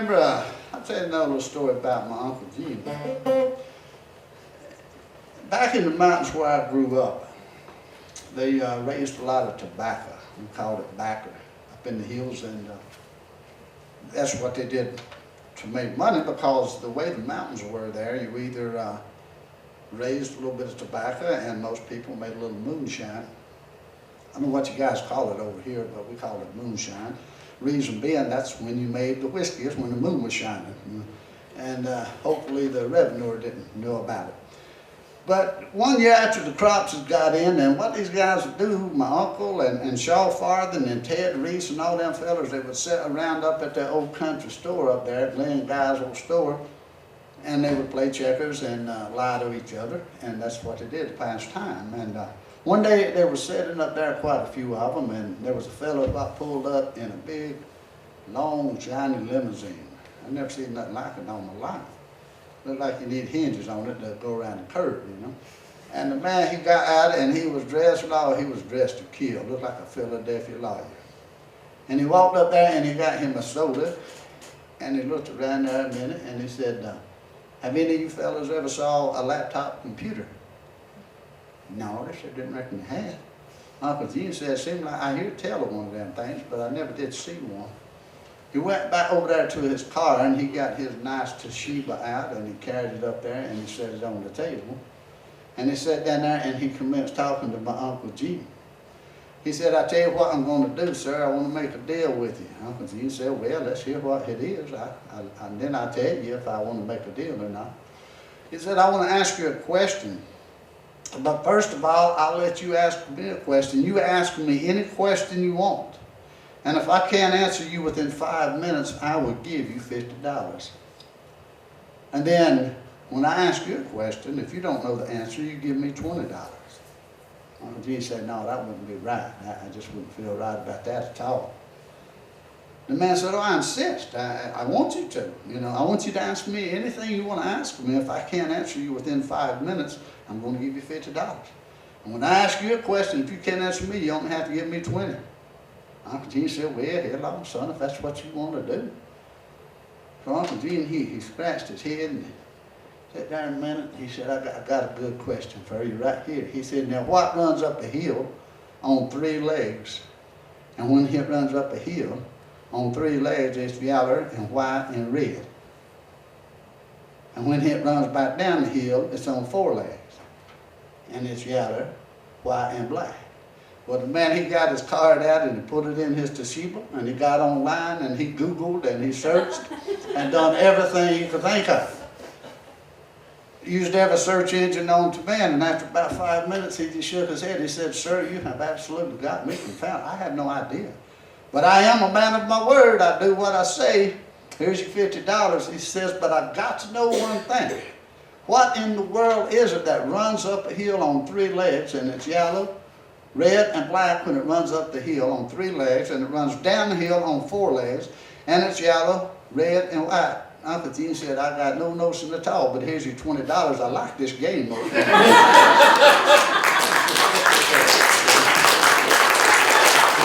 remember, I'll tell you another little story about my Uncle Gene. Back in the mountains where I grew up, they raised a lot of tobacco. We called it backer up in the hills, and that's what they did to make money, because the way the mountains were there, you either raised a little bit of tobacco, and most people made a little moonshine. I don't know what you guys call it over here, but we call it moonshine. Reason being, that's when you made the whiskey, is when the moon was shining. And hopefully the revenue didn't know about it. But one year after the crops had got in, and what these guys would do, my uncle and Shaw Farthing and Ted Reese and all them fellas, they would sit around up at that old country store up there, at Glenn Guy's old store, and they would play checkers and lie to each other, and that's what they did to pass time. And one day they were sitting up there, quite a few of them, and there was a fellow about pulled up in a big, long, shiny limousine. I've never seen nothing like it all my life. Looked like you need hinges on it to go around the curve, you know. And the man, he got out and he was dressed, he was dressed to kill. Looked like a Philadelphia lawyer. And he walked up there and he got him a soda, and he looked around there a minute and he said, have any of you fellas ever saw a laptop computer? No, they said, didn't reckon you had. Uncle Gene said, it seemed like I hear tell of one of them things, but I never did see one. He went back over there to his car and he got his nice Toshiba out and he carried it up there and he set it on the table. And he sat down there and he commenced talking to my Uncle Gene. He said, I tell you what I'm going to do, sir. I want to make a deal with you. Uncle Gene said, well, let's hear what it is. And then I'll tell you if I want to make a deal or not. He said, I want to ask you a question. But first of all, I'll let you ask me a question. You ask me any question you want. And if I can't answer you within 5 minutes, I will give you $50. And then, when I ask you a question, if you don't know the answer, you give me $20. Uncle Gene said, no, that wouldn't be right. I just wouldn't feel right about that at all. The man said, oh, I insist. I want you to. You know, I want you to ask me anything you want to ask me. If I can't answer you within 5 minutes, I'm going to give you $50. And when I ask you a question, if you can't answer me, you only have to give me 20. Uncle Gene said, well, hello, son, if that's what you want to do. So Uncle Gene, he scratched his head and sat there a minute. He said, I got a good question for you right here. He said, now what runs up a hill on 3 legs? And when it runs up a hill on 3 legs, it's yellow and white and red. And when it runs back down the hill, it's on 4 legs. And it's yellow, white, and black. Well, the man, he got his card out and he put it in his Toshiba, and he got online and he Googled and he searched and done everything he could think of. Used every search engine known to man, and after about 5 minutes he just shook his head. He said, sir, you have absolutely got me confounded. I had no idea. But I am a man of my word. I do what I say. Here's your $50. He says, but I've got to know one thing. What in the world is it that runs up a hill on 3 legs, and it's yellow, red, and black when it runs up the hill on 3 legs, and it runs down the hill on 4 legs, and it's yellow, red, and white? Uncle Gene said, I got no notion at all, but here's your $20. I like this game.